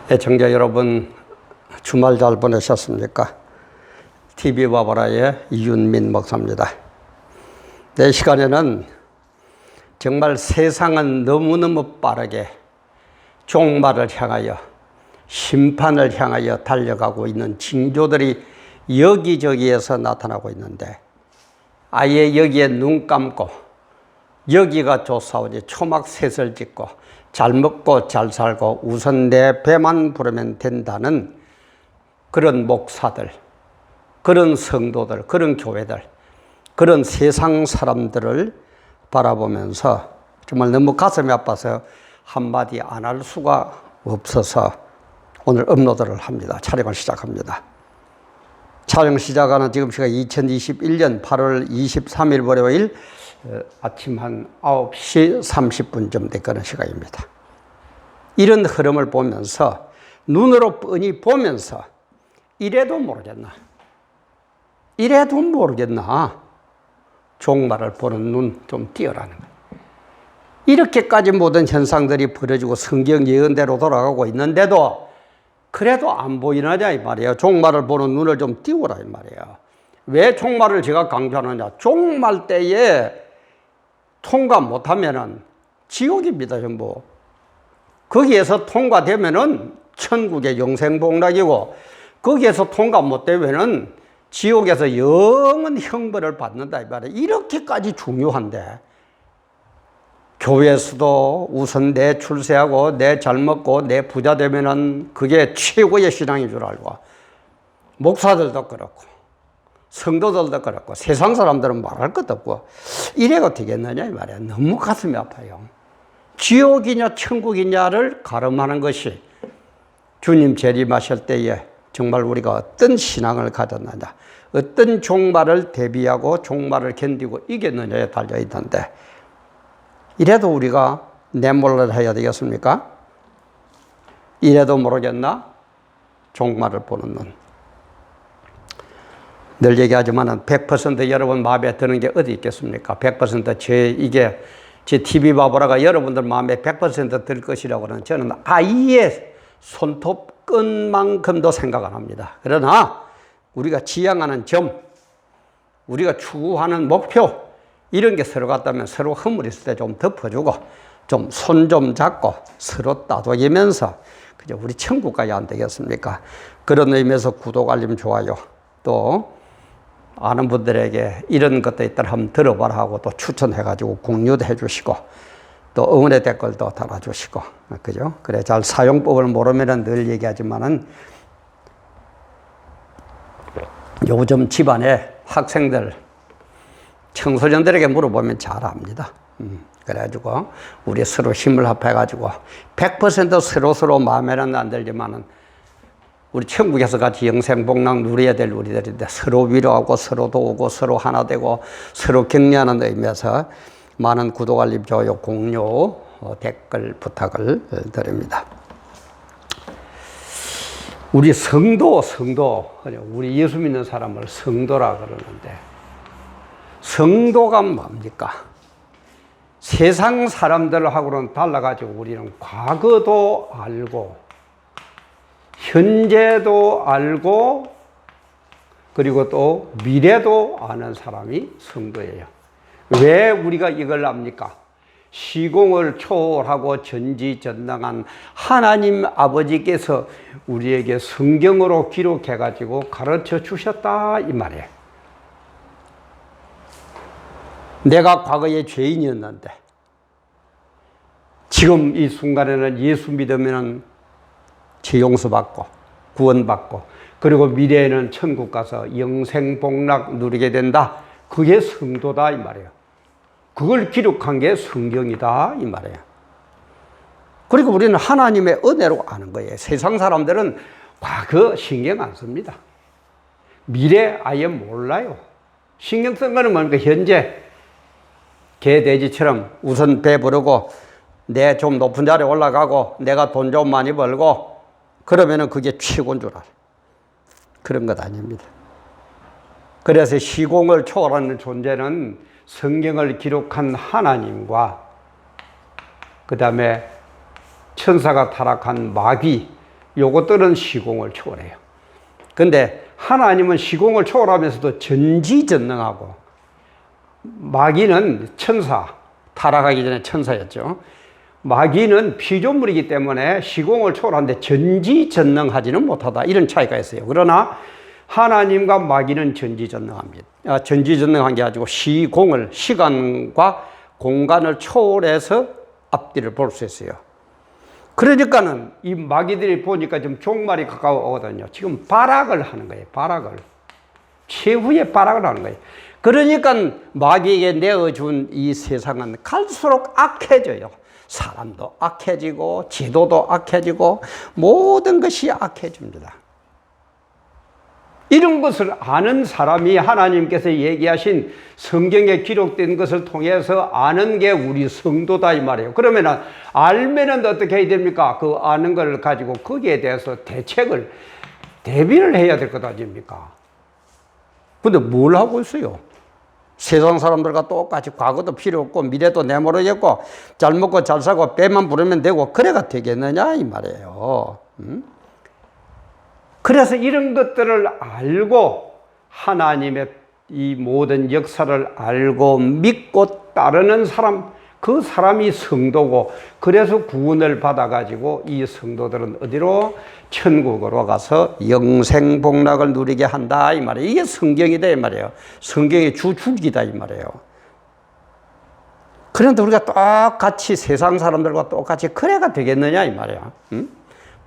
애청자 여러분, 주말 잘 보내셨습니까? TV 바보라의 이윤민 목사입니다. 내 시간에는 정말 세상은 너무너무 빠르게 종말을 향하여, 심판을 향하여 달려가고 있는 징조들이 여기저기에서 나타나고 있는데, 아예 여기에 눈 감고 여기가 좋사오니 초막셋을 짓고 잘 먹고 잘 살고 우선 내 배만 부르면 된다는 그런 목사들, 그런 성도들, 그런 교회들, 그런 세상 사람들을 바라보면서 정말 너무 가슴이 아파서 한마디 안 할 수가 없어서 오늘 업로드를 합니다. 촬영을 시작합니다. 촬영 시작하는 지금 시각 2021년 8월 23일 월요일 아침 한 9시 30분쯤 되는 시각입니다. 이런 흐름을 보면서 눈으로 뻔히 보면서 이래도 모르겠나 종말을 보는 눈 좀 띄어라는 거예요. 이렇게까지 모든 현상들이 벌어지고 성경 예언대로 돌아가고 있는데도 그래도 안 보이느냐 이 말이에요. 종말을 보는 눈을 좀 띄우라 이 말이에요. 왜 종말을 제가 강조하느냐. 종말 때에 통과 못하면은 지옥입니다, 전부. 거기에서 통과되면은 천국의 영생복락이고, 거기에서 통과 못되면은 지옥에서 영원 형벌을 받는다 이 말이에요. 이렇게까지 중요한데, 교회에서도 우선 내 출세하고 내 잘 먹고 내 부자 되면은 그게 최고의 신앙인 줄 알고, 목사들도 그렇고 성도들도 그렇고 세상 사람들은 말할 것도 없고 이래가 되겠느냐 이 말이야. 너무 가슴이 아파요. 지옥이냐 천국이냐를 가름하는 것이 주님 재림하실 때에 정말 우리가 어떤 신앙을 가졌느냐, 어떤 종말을 대비하고 종말을 견디고 이겼느냐에 달려 있는데, 이래도 우리가 내몰라 해야 되겠습니까? 이래도 모르겠나? 종말을 보는 눈. 늘 얘기하지만은 100% 여러분 마음에 드는 게 어디 있겠습니까? 100% 제 TV 바보라가 여러분들 마음에 100% 들 것이라고는 저는 아예 손톱끝만큼도 생각 안 합니다. 그러나 우리가 지향하는 점, 우리가 추구하는 목표, 이런 게 서로 같다면 서로 허물 있을 때 좀 덮어주고 좀 손 좀 잡고 서로 따돌리면서 그저 우리 천국 가야 안 되겠습니까? 그런 의미에서 구독, 알림, 좋아요, 또 아는 분들에게 이런 것도 있더라 한번 들어봐라 하고 또 추천해가지고 공유도 해주시고 또 응원의 댓글도 달아주시고, 그죠? 그래, 잘 사용법을 모르면은 늘 얘기하지만은 요즘 집안에 학생들, 청소년들에게 물어보면 잘 압니다. 그래가지고 우리 서로 힘을 합해가지고 100% 서로 마음에는 안 들지만은 우리 천국에서 같이 영생복락 누려야 될 우리들인데 서로 위로하고 서로 도우고 서로 하나 되고 서로 격려하는 의미에서 많은 구독, 알림, 좋아요, 공유, 댓글 부탁을 드립니다. 우리 성도, 우리 예수 믿는 사람을 성도라 그러는데, 성도가 뭡니까? 세상 사람들하고는 달라가지고 우리는 과거도 알고 현재도 알고 그리고 또 미래도 아는 사람이 성도예요. 왜 우리가 이걸 압니까? 시공을 초월하고 전지전능한 하나님 아버지께서 우리에게 성경으로 기록해가지고 가르쳐 주셨다 이 말이에요. 내가 과거에 죄인이었는데 지금 이 순간에는 예수 믿으면 죄 용서받고 구원받고 그리고 미래에는 천국 가서 영생복락 누리게 된다. 그게 성도다 이 말이에요. 그걸 기록한 게 성경이다 이 말이에요. 그리고 우리는 하나님의 은혜로 아는 거예요. 세상 사람들은 과거 신경 안 씁니다. 미래 아예 몰라요. 신경 쓴 거는 뭡니까? 현재 개 돼지처럼 우선 배부르고 내 좀 높은 자리에 올라가고 내가 돈 좀 많이 벌고 그러면은 그게 최고인 줄 알아요. 그런 것 아닙니다. 그래서 시공을 초월하는 존재는 성경을 기록한 하나님과 그 다음에 천사가 타락한 마귀, 요것들은 시공을 초월해요. 근데 하나님은 시공을 초월하면서도 전지전능하고, 마귀는 천사, 타락하기 전에 천사였죠. 마귀는 피조물이기 때문에 시공을 초월하는데 전지전능하지는 못하다, 이런 차이가 있어요. 그러나 하나님과 마귀는 전지전능합니다. 전지전능한 게 아니고 시공을, 시간과 공간을 초월해서 앞뒤를 볼 수 있어요. 그러니까는 이 마귀들이 보니까 좀 종말이 가까워오거든요. 지금 발악을 하는 거예요. 발악을. 최후의 발악을 하는 거예요. 그러니까 마귀에게 내어준 이 세상은 갈수록 악해져요. 사람도 악해지고 지도도 악해지고 모든 것이 악해집니다. 이런 것을 아는 사람이 하나님께서 얘기하신 성경에 기록된 것을 통해서 아는 게 우리 성도다, 이 말이에요. 그러면 알면은 어떻게 해야 됩니까? 그 아는 걸 가지고 거기에 대해서 대책을, 대비를 해야 될 것 아닙니까? 근데 뭘 하고 있어요? 세상 사람들과 똑같이 과거도 필요 없고 미래도 내모르겠고 잘 먹고 잘 살고 배만 부르면 되고 그래가 되겠느냐, 이 말이에요. 그래서 이런 것들을 알고 하나님의 이 모든 역사를 알고 믿고 따르는 사람, 그 사람이 성도고, 그래서 구원을 받아가지고 이 성도들은 어디로? 천국으로 가서 영생복락을 누리게 한다, 이 말이에요. 이게 성경이다, 이 말이에요. 성경의 주줄기다, 이 말이에요. 그런데 우리가 똑같이 세상 사람들과 똑같이 그래가 되겠느냐, 이 말이에요. 응?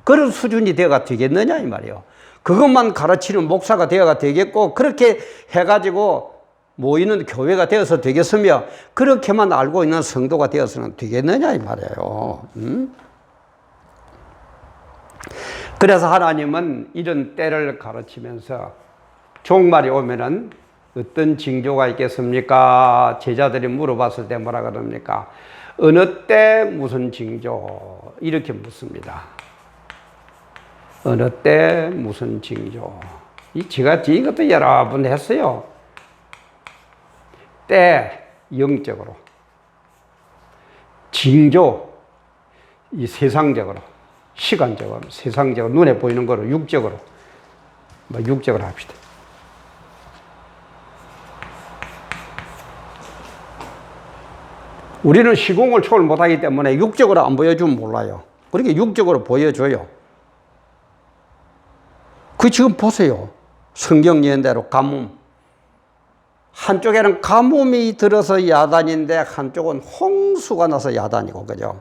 그런 수준이 되어가 되겠느냐, 이 말이에요. 그것만 가르치는 목사가 되어가 되겠고, 그렇게 해가지고 모이는 교회가 되어서 되겠으며, 그렇게만 알고 있는 성도가 되어서는 되겠느냐, 이 말이에요. 그래서 하나님은 이런 때를 가르치면서 종말이 오면은 어떤 징조가 있겠습니까? 제자들이 물어봤을 때 뭐라 그럽니까? 어느 때 무슨 징조? 이렇게 묻습니다. 어느 때 무슨 징조? 제가 이것도 여러 번 했어요. 때, 영적으로. 징조, 이 세상적으로. 시간적으로, 세상적으로, 눈에 보이는 거로, 육적으로. 육적으로 합시다. 우리는 시공을 초월 못하기 때문에 육적으로 안 보여주면 몰라요. 그렇게 육적으로 보여줘요. 지금 보세요. 성경 예언대로 가뭄. 한쪽에는 가뭄이 들어서 야단인데 한쪽은 홍수가 나서 야단이고, 그죠?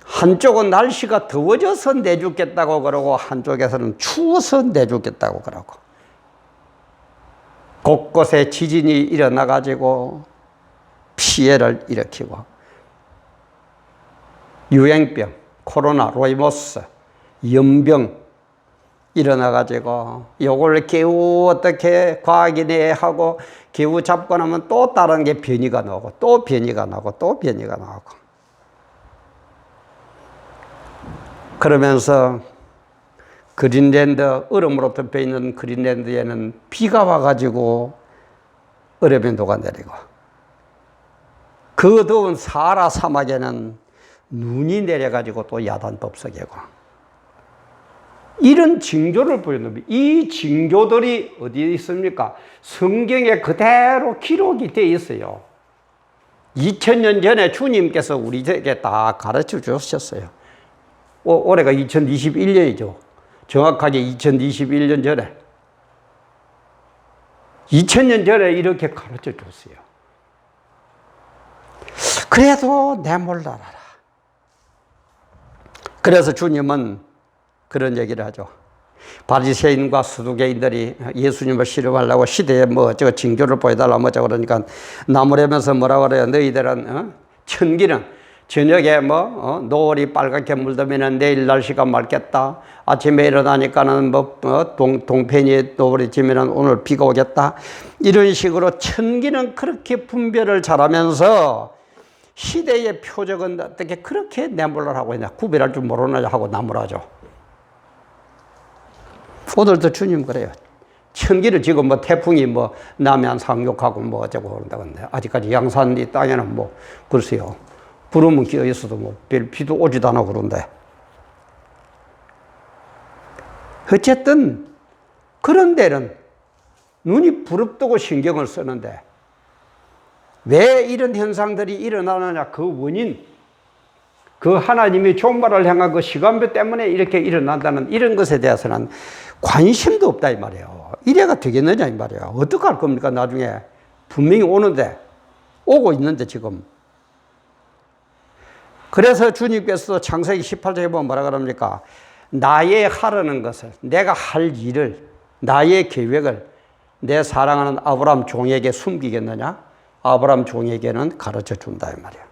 한쪽은 날씨가 더워져서 내죽겠다고 그러고 한쪽에서는 추워서 내죽겠다고 그러고, 곳곳에 지진이 일어나 가지고 피해를 일으키고, 유행병, 코로나, 로이모스, 연병 일어나 가지고 요걸 겨우 어떻게 과학인이 하고 겨우 잡고 나면 또 다른 게 변이가 나오고 또 변이가 나오고 또 변이가 나오고, 그러면서 그린랜드, 얼음으로 덮여 있는 그린랜드에는 비가 와가지고 얼음이 녹아내리고, 그 더운 사하라 사막에는 눈이 내려가지고 또 야단법석이고, 이런 징조를 보여줍니다. 이 징조들이 어디에 있습니까? 성경에 그대로 기록이 되어 있어요. 2000년 전에 주님께서 우리에게 다 가르쳐 주셨어요. 올해가 2021년이죠. 정확하게 2021년 전에. 2000년 전에 이렇게 가르쳐 줬어요. 그래도 내몰라라. 그래서 주님은 그런 얘기를 하죠. 바리새인과 서두개인들이 예수님을 실험하려고 시대에 저거 징조를 보여달라 뭐죠 그러니까 나무라면서 뭐라 그래요? 너희들은 천기는 저녁에 노을이 빨갛게 물들면 내일 날씨가 맑겠다. 아침에 일어나니까는 동편이 노을이 지면 오늘 비가 오겠다. 이런 식으로 천기는 그렇게 분별을 잘하면서 시대의 표적은 어떻게 그렇게 내몰라 하고 있냐, 구별할 줄 모르나 하고 나무라죠. 오늘도 주님 그래요. 천기를 지금 태풍이 남해안 상륙하고 어쩌고 그런다는데 아직까지 양산 이 땅에는 글쎄요. 구름은 끼어 있어도 별 비도 오지도 않아 그런데. 어쨌든 그런 데는 눈이 부릅뜨고 신경을 쓰는데 왜 이런 현상들이 일어나느냐, 그 원인, 그 하나님이 종말을 향한 그 시간표 때문에 이렇게 일어난다는 이런 것에 대해서는 관심도 없다 이 말이에요. 이래가 되겠느냐 이 말이에요. 어떻게 할 겁니까 나중에. 분명히 오는데, 오고 있는데 지금. 그래서 주님께서 창세기 18장에 보면 뭐라 그럽니까? 나의 하려는 것을, 내가 할 일을, 나의 계획을 내 사랑하는 아브라함 종에게 숨기겠느냐? 아브라함 종에게는 가르쳐 준다 이 말이야.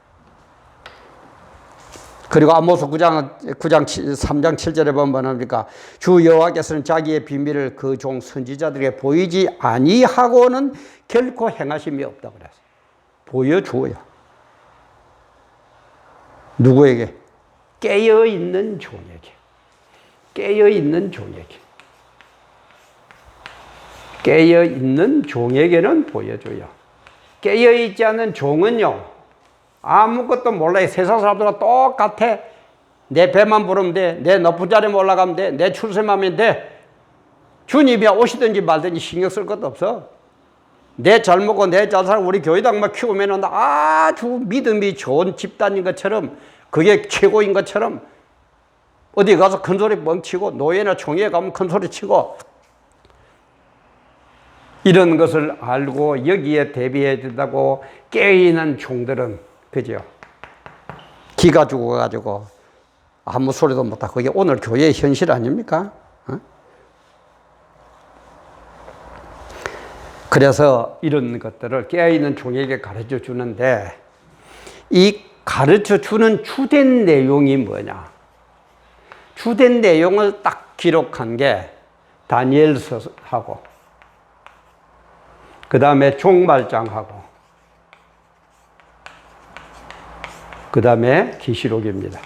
그리고 아모스 3장 7절에 보면 뭐랍니까? 주 여호와께서는 자기의 비밀을 그 종 선지자들에게 보이지 아니하고는 결코 행하심이 없다 그랬어요. 보여줘요. 누구에게? 깨어있는 종에게. 깨어있는 종에게. 깨어있는 종에게는 보여줘요. 깨어있지 않는 종은요, 아무것도 몰라요. 세상 사람들과 똑같아. 내 배만 부르면 돼. 내 높은 자리에 올라가면 돼. 내 출세하면 돼. 주님이 오시든지 말든지 신경 쓸 것도 없어. 내 잘 먹고 내 잘 살고 우리 교회당만 키우면 아주 믿음이 좋은 집단인 것처럼, 그게 최고인 것처럼, 어디 가서 큰 소리 뻥치고 노예나 총회에 가면 큰 소리 치고, 이런 것을 알고 여기에 대비해야 된다고 깨어있는 종들은, 그죠? 기가 죽어가지고 아무 소리도 못하고, 그게 오늘 교회의 현실 아닙니까? 어? 그래서 이런 것들을 깨어있는 종에게 가르쳐 주는데, 이 가르쳐 주는 주된 내용이 뭐냐? 주된 내용을 딱 기록한 게 다니엘서하고, 그 다음에 종말장하고, 그 다음에 계시록입니다.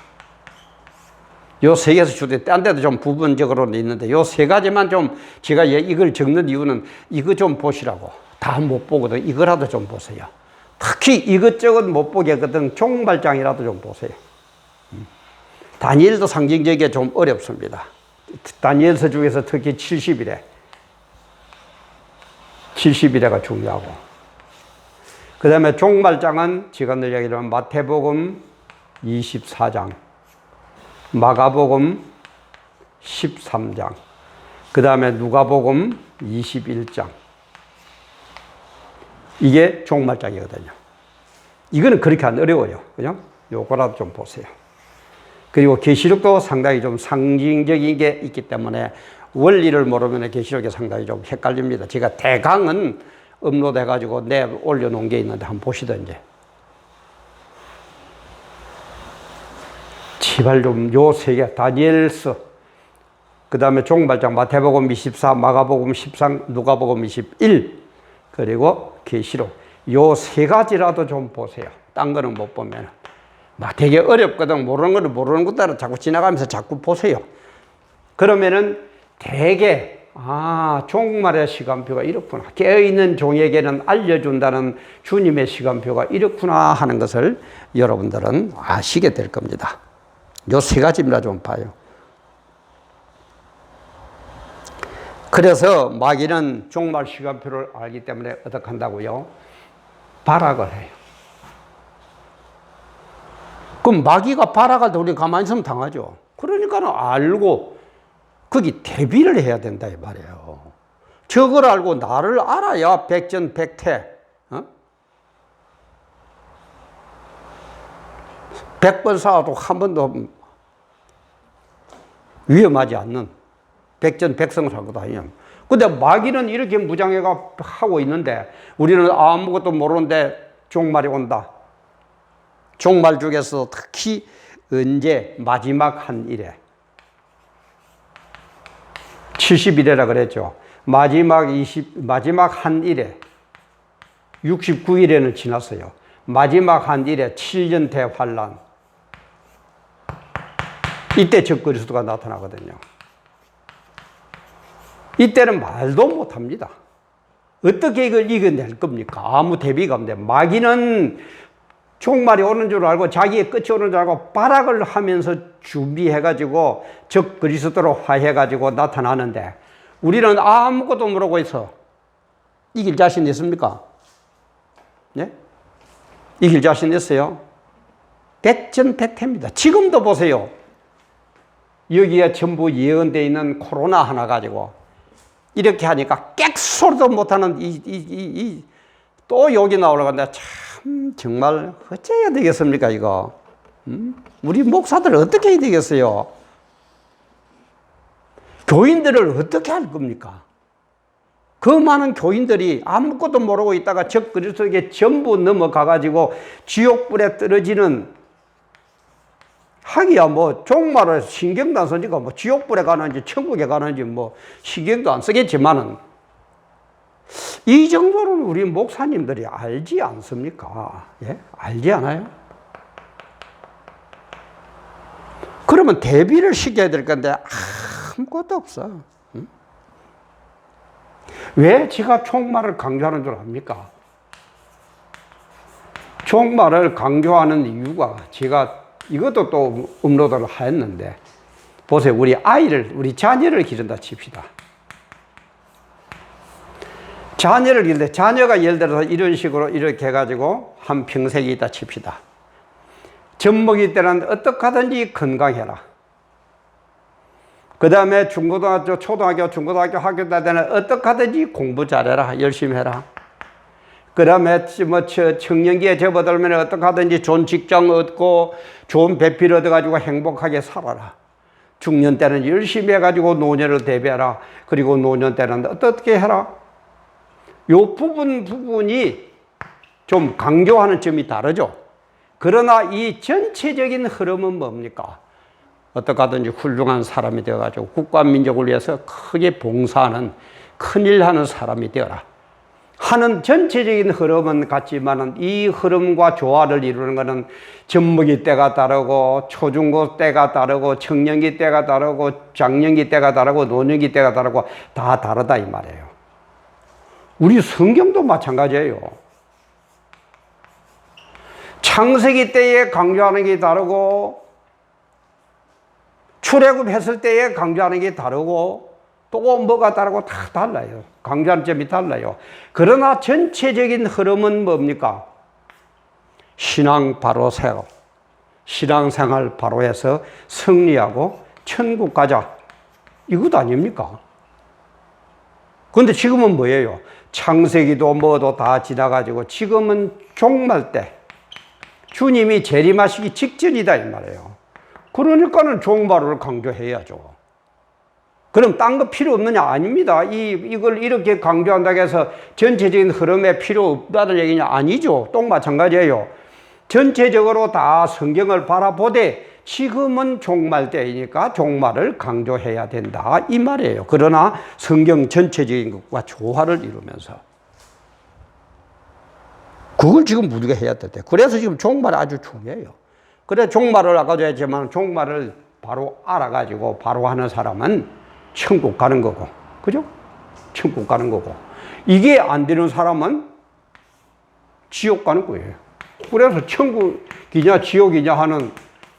요 세 개에서 주된, 딴 데도 좀 부분적으로는 있는데 요 세 가지만 좀, 제가 이걸 적는 이유는 이거 좀 보시라고. 다 못 보거든. 이거라도 좀 보세요. 특히 이것저것 못 보게 하거든. 종말장이라도 좀 보세요. 다니엘도 상징적이게 좀 어렵습니다. 다니엘서 중에서 특히 70일에 70일에가 중요하고, 그 다음에 종말장은 제가 늘 얘기하면 마태복음 24장, 마가복음 13장, 그 다음에 누가복음 21장. 이게 종말장이거든요. 이거는 그렇게 안 어려워요. 그죠? 요거라도 좀 보세요. 그리고 계시록도 상당히 좀 상징적인 게 있기 때문에 원리를 모르면 계시록이 상당히 좀 헷갈립니다. 제가 대강은 업로드해가지고 올려놓은 게 있는데 한번 보시던지. 제발 좀 요 세 개, 다니엘서, 그 다음에 종말장, 마태복음 24, 마가복음 13, 누가복음 21, 그리고 계시록. 요 세 가지라도 좀 보세요. 딴 거는 못 보면. 막 되게 어렵거든. 모르는 거를 모르는 것 따라 자꾸 지나가면서 자꾸 보세요. 그러면은 되게, 종말의 시간표가 이렇구나. 깨어있는 종에게는 알려준다는 주님의 시간표가 이렇구나 하는 것을 여러분들은 아시게 될 겁니다. 요 세 가지입니다. 좀 봐요. 그래서 마귀는 종말 시간표를 알기 때문에 어떻게 한다고요? 발악을 해요. 그럼 마귀가 발악할 때 우리 가만히 있으면 당하죠. 그러니까는 알고 거기 대비를 해야 된다 이 말이에요. 저걸 알고 나를 알아야 백전백태, 100번 싸워도 한 번도 위험하지 않는 백전백승을 한 것도 아니에요. 근데 마귀는 이렇게 무장해가 하고 있는데 우리는 아무것도 모르는데 종말이 온다. 종말 중에서 특히 언제? 마지막 한 일에. 70일이라 그랬죠. 마지막 한 일에 69일에는 지났어요. 마지막 한 일에 7년 대환란. 이때 적그리스도가 나타나거든요. 이때는 말도 못합니다. 어떻게 이걸 이겨낼 겁니까? 아무 대비가 없는데 마귀는 종말이 오는 줄 알고 자기의 끝이 오는 줄 알고 발악을 하면서 준비해가지고 적 그리스도로 화해가지고 나타나는데 우리는 아무것도 모르고 있어. 이길 자신 있습니까? 네? 이길 자신 있어요? 백전백패입니다. 지금도 보세요. 여기에 전부 예언되어 있는 코로나 하나 가지고 이렇게 하니까 객소리도 못하는 또 욕이 나오려고 하는데 참 정말 어째야 되겠습니까 이거? 우리 목사들 어떻게 해야 되겠어요? 교인들을 어떻게 할 겁니까? 그 많은 교인들이 아무것도 모르고 있다가 적 그리스도에게 전부 넘어가가지고 지옥불에 떨어지는 하기야 뭐 종말을 신경도 안 쓰니까 뭐 지옥불에 가는지 천국에 가는지 뭐 신경도 안 쓰겠지만은 이 정도는 우리 목사님들이 알지 않습니까? 예? 알지 않아요? 그러면 대비를 시켜야 될 건데 아무것도 없어. 응? 왜 제가 종말을 강조하는 줄 압니까? 종말을 강조하는 이유가 제가 이것도 또 업로드를 했는데 보세요. 우리 자녀를 기른다 칩시다. 자녀를 기르는데 자녀가 예를 들어서 이런 식으로 이렇게 해가지고 한 평생이 있다 칩시다. 젖먹이 때는 어떻게 하든지 건강해라. 그 다음에 중고등학교, 초등학교, 중고등학교 학교 때는 어떻게 하든지 공부 잘해라. 열심히 해라. 그 다음에 뭐 청년기에 접어들면 어떻게 하든지 좋은 직장 얻고 좋은 배필 얻어가지고 행복하게 살아라. 중년 때는 열심히 해가지고 노년을 대비해라. 그리고 노년 때는 어떻게 해라. 요 부분이 좀 강조하는 점이 다르죠. 그러나 이 전체적인 흐름은 뭡니까? 어떻게 하든지 훌륭한 사람이 되어가지고 국가 민족을 위해서 크게 봉사하는 큰일 하는 사람이 되어라. 하는 전체적인 흐름은 같지만은 이 흐름과 조화를 이루는 것은 젖먹이 때가 다르고 초중고 때가 다르고 청년기 때가 다르고 장년기 때가 다르고 노년기 때가 다르고 다 다르다 이 말이에요. 우리 성경도 마찬가지예요. 창세기 때에 강조하는 게 다르고 출애굽했을 때에 강조하는 게 다르고 또 뭐가 다르고 다 달라요. 강조하는 점이 달라요. 그러나 전체적인 흐름은 뭡니까? 신앙 바로 세워. 신앙생활 바로 해서 승리하고 천국 가자. 이것 아닙니까? 그런데 지금은 뭐예요? 창세기도 뭐도 다 지나가지고 지금은 종말 때 주님이 재림하시기 직전이다 이 말이에요. 그러니까는 종말을 강조해야죠. 그럼 딴 거 필요 없느냐? 아닙니다. 이걸 이렇게 강조한다고 해서 전체적인 흐름에 필요 없다는 얘기냐? 아니죠. 또 마찬가지예요. 전체적으로 다 성경을 바라보되 지금은 종말 때이니까 종말을 강조해야 된다 이 말이에요. 그러나 성경 전체적인 것과 조화를 이루면서 그걸 지금 우리가 해야 된대. 그래서 지금 종말이 아주 중요해요. 그래 종말을 아까도 했지만 종말을 바로 알아가지고 바로 하는 사람은 천국 가는 거고, 그죠? 천국 가는 거고. 이게 안 되는 사람은 지옥 가는 거예요. 그래서 천국이냐 지옥이냐 하는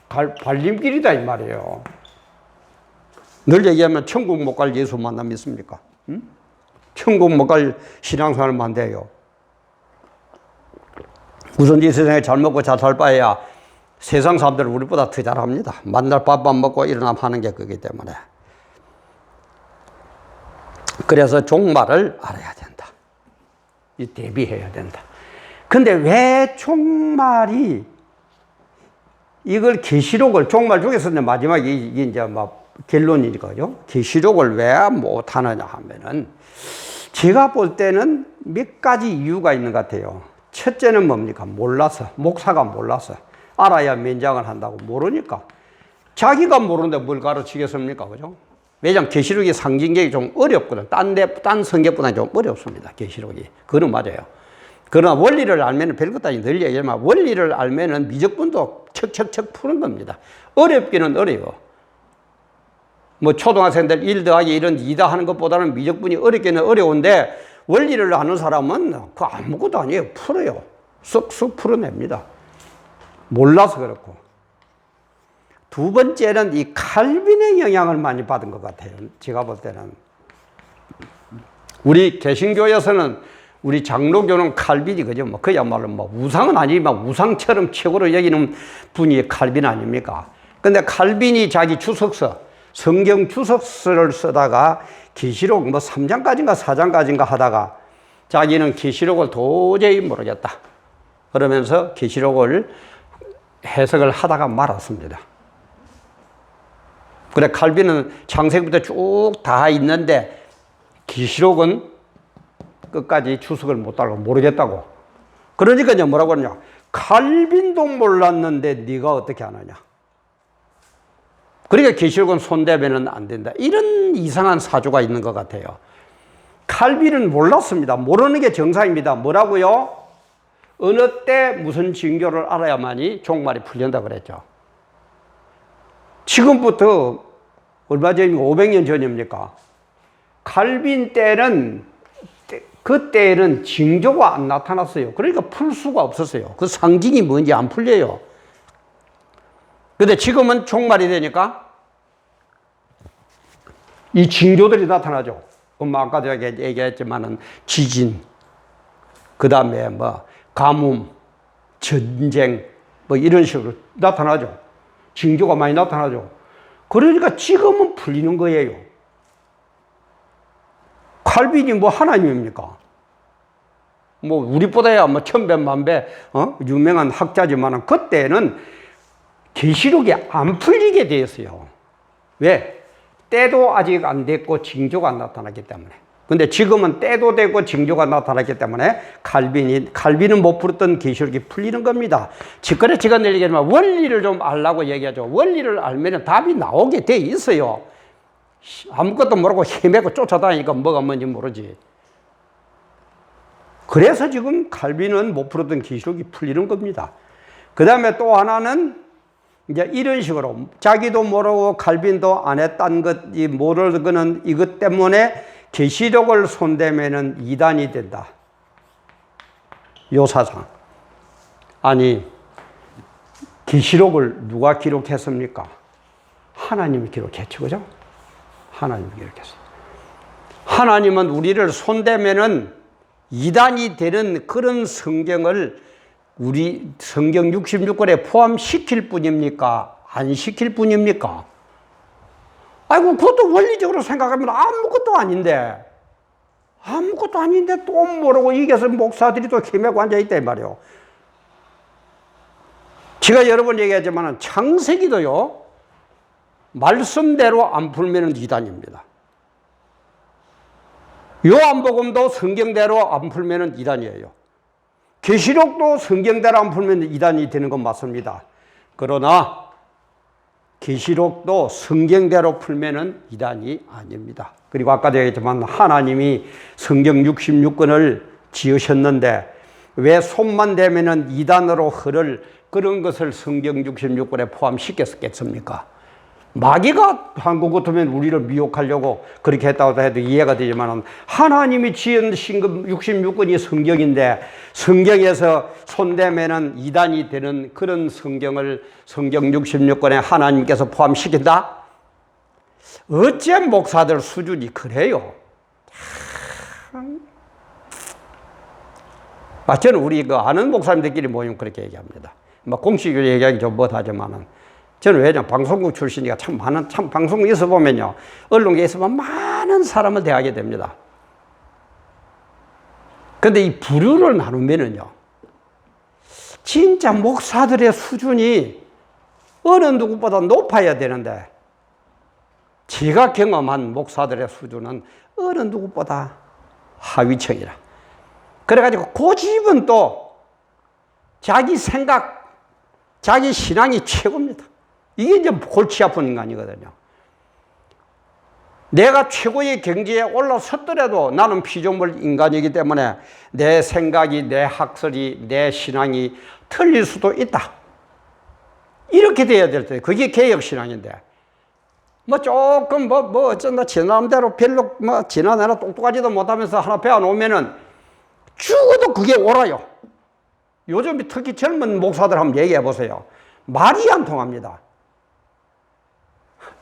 발림길이다 이 말이에요. 늘 얘기하면 천국 못 갈 예수 만남 있습니까? 응? 천국 못 갈 신앙생활 안 돼요. 우선 이 세상에 잘 먹고 잘 살 바에야 세상 사람들은 우리보다 더 잘합니다. 만날 밥만 먹고 일어나면 하는 게 그기 때문에. 그래서 종말을 알아야 된다. 대비해야 된다. 근데 왜 종말이 이걸 계시록을 종말 중에서 마지막에 이게 이제 막 결론이니까요. 계시록을 왜 못하느냐 하면은 제가 볼 때는 몇 가지 이유가 있는 것 같아요. 첫째는 뭡니까? 몰라서. 목사가 몰라서. 알아야 면장을 한다고 모르니까. 자기가 모르는데 뭘 가르치겠습니까? 그죠? 왜냐면 계시록이 상징적이 좀 어렵거든. 딴 성경보다 좀 어렵습니다. 계시록이. 그건 맞아요. 그러나 원리를 알면 별것도 아니 늘 얘기하지만 원리를 알면은 미적분도 척척척 푸는 겁니다. 어렵기는 어려워. 뭐 초등학생들 1 더하기 1은 2다 하는 것보다는 미적분이 어렵기는 어려운데 원리를 아는 사람은 그 아무것도 아니에요. 풀어요. 쑥쑥 풀어냅니다. 몰라서 그렇고. 두 번째는 이 칼빈의 영향을 많이 받은 것 같아요. 제가 볼 때는. 우리 개신교에서는 우리 장로교는 칼빈이 그죠. 뭐 그야말로 뭐 우상은 아니지만 우상처럼 최고로 여기는 분이 칼빈 아닙니까? 근데 칼빈이 자기 주석서, 성경 주석서를 쓰다가 계시록 뭐 3장까지인가 4장까지인가 하다가 자기는 계시록을 도저히 모르겠다. 그러면서 계시록을 해석을 하다가 말았습니다. 그래 칼빈은 창세기부터 쭉 다 있는데 계시록은 끝까지 주석을 못 달고 모르겠다고. 그러니까 이제 뭐라고 하느냐. 칼빈도 몰랐는데 네가 어떻게 하느냐. 그러니까 계시록은 손대면 안 된다. 이런 이상한 사조가 있는 것 같아요. 칼빈은 몰랐습니다. 모르는 게 정상입니다. 뭐라고요? 어느 때 무슨 징조를 알아야만이 종말이 풀린다 그랬죠. 지금부터 얼마 전입니까? 500년 전입니까? 칼빈 때는 그때는 징조가 안 나타났어요. 그러니까 풀 수가 없었어요. 그 상징이 뭔지 안 풀려요. 근데 지금은 종말이 되니까 이 징조들이 나타나죠. 아까도 얘기했지만은 지진, 그 다음에 뭐 가뭄, 전쟁, 뭐 이런 식으로 나타나죠. 징조가 많이 나타나죠. 그러니까 지금은 풀리는 거예요. 칼빈이 뭐 하나님입니까? 뭐 우리보다야 뭐 천배만배 유명한 학자지만 그때는 계시록이 안 풀리게 되었어요. 왜? 때도 아직 안 됐고 징조가 안 나타났기 때문에. 근데 지금은 때도 되고 징조가 나타났기 때문에 칼빈은 못 풀었던 계시록이 풀리는 겁니다. 직거래 제가 늘 얘기하지만 원리를 좀 알라고 얘기하죠. 원리를 알면 답이 나오게 돼 있어요. 아무것도 모르고 헤매고 쫓아다니니까 뭐가 뭔지 모르지. 그래서 지금 칼빈은 못 풀었던 계시록이 풀리는 겁니다. 그 다음에 또 하나는 이제 이런 식으로 자기도 모르고 칼빈도 안 했다는 것이 모르는 이것 때문에 계시록을 손대면은 이단이 된다. 요 사상. 아니 계시록을 누가 기록했습니까? 하나님이 기록했죠, 그죠? 하나님이 기록했어요. 하나님은 우리를 손대면은 이단이 되는 그런 성경을 우리 성경 66권에 포함시킬 뿐입니까? 안 시킬 뿐입니까? 아이고, 그것도 원리적으로 생각하면 아무것도 아닌데 또 모르고 이겨서 목사들이 또 헤매고 앉아있다, 이 말이에요. 제가 여러 번 얘기하지만 창세기도요, 말씀대로 안 풀면 이단입니다. 요한복음도 성경대로 안 풀면 이단이에요. 계시록도 성경대로 안 풀면 이단이 되는 건 맞습니다. 그러나 계시록도 성경대로 풀면은 이단이 아닙니다. 그리고 아까도 얘기했지만 하나님이 성경 66권을 지으셨는데 왜 손만 대면은 이단으로 흐를 그런 것을 성경 66권에 포함시켰겠습니까? 마귀가 한국 같으면 우리를 미혹하려고 그렇게 했다고 해도 이해가 되지만 하나님이 지은 66권이 성경인데 성경에서 손대면은 이단이 되는 그런 성경을 성경 66권에 하나님께서 포함시킨다? 어째 목사들 수준이 그래요? 저는 우리 그 아는 목사님들끼리 모이면 그렇게 얘기합니다. 뭐 공식으로 얘기하기 좀 못하지만은 저는 왜냐 방송국 출신이니까 참 방송국에 있어 보면요, 언론계에 있어 보면 많은 사람을 대하게 됩니다. 근데 이 부류를 나누면은요, 진짜 목사들의 수준이 어느 누구보다 높아야 되는데 제가 경험한 목사들의 수준은 어느 누구보다 하위층이라. 그래가지고 그 집은 또 자기 생각, 자기 신앙이 최고입니다. 이게 이제 골치 아픈 인간이거든요. 내가 최고의 경지에 올라섰더라도 나는 피조물 인간이기 때문에 내 생각이, 내 학설이, 내 신앙이 틀릴 수도 있다. 이렇게 돼야 될 때, 그게 개혁신앙인데. 뭐 조금 어쩐다, 지나남대로 별로 지나내나 똑똑하지도 못하면서 하나 배워놓으면은 죽어도 그게 옳아요. 요즘 특히 젊은 목사들 한번 얘기해 보세요. 말이 안 통합니다.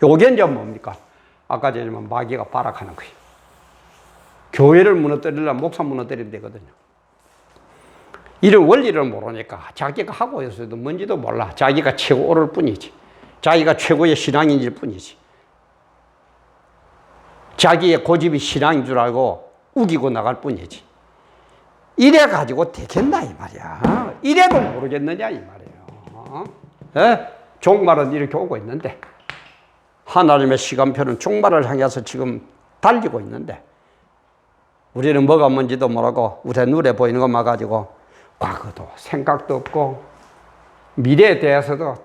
요게 이제 뭡니까? 아까 전에 마귀가 발악하는 거예요. 교회를 무너뜨리려면 목사 무너뜨리면 되거든요. 이런 원리를 모르니까 자기가 하고 있어도 뭔지도 몰라. 자기가 최고 옳을 뿐이지. 자기가 최고의 신앙인일 뿐이지. 자기의 고집이 신앙인 줄 알고 우기고 나갈 뿐이지. 이래가지고 되겠나 이 말이야. 이래도 모르겠느냐 이 말이에요. 예? 종말은 이렇게 오고 있는데 하나님의 시간표는 종말을 향해서 지금 달리고 있는데 우리는 뭐가 뭔지도 모르고 우리 눈에 보이는 것만 가지고 과거도 생각도 없고 미래에 대해서도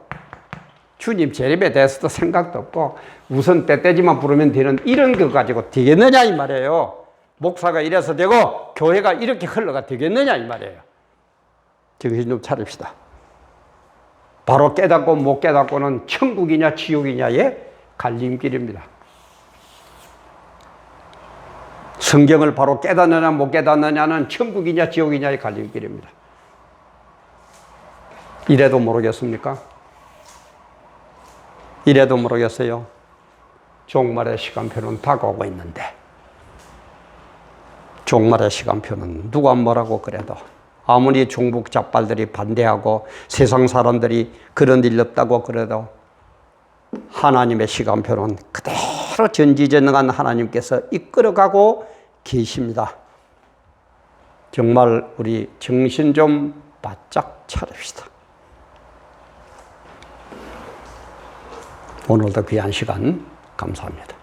주님 재림에 대해서도 생각도 없고 우선 떼떼지만 부르면 되는 이런 거 가지고 되겠느냐 이 말이에요. 목사가 이래서 되고 교회가 이렇게 흘러가 되겠느냐 이 말이에요. 정신 좀 차립시다. 바로 깨닫고 못 깨닫고는 천국이냐 지옥이냐의 갈림길입니다. 성경을 바로 깨닫느냐 못 깨닫느냐는 천국이냐 지옥이냐의 갈림길입니다. 이래도 모르겠습니까? 이래도 모르겠어요. 종말의 시간표는 다가오고 있는데 종말의 시간표는 누가 뭐라고 그래도 아무리 종북 잡발들이 반대하고 세상 사람들이 그런 일 없다고 그래도 하나님의 시간표는 그대로 전지전능한 하나님께서 이끌어가고 계십니다. 정말 우리 정신 좀 바짝 차립시다. 오늘도 귀한 시간 감사합니다.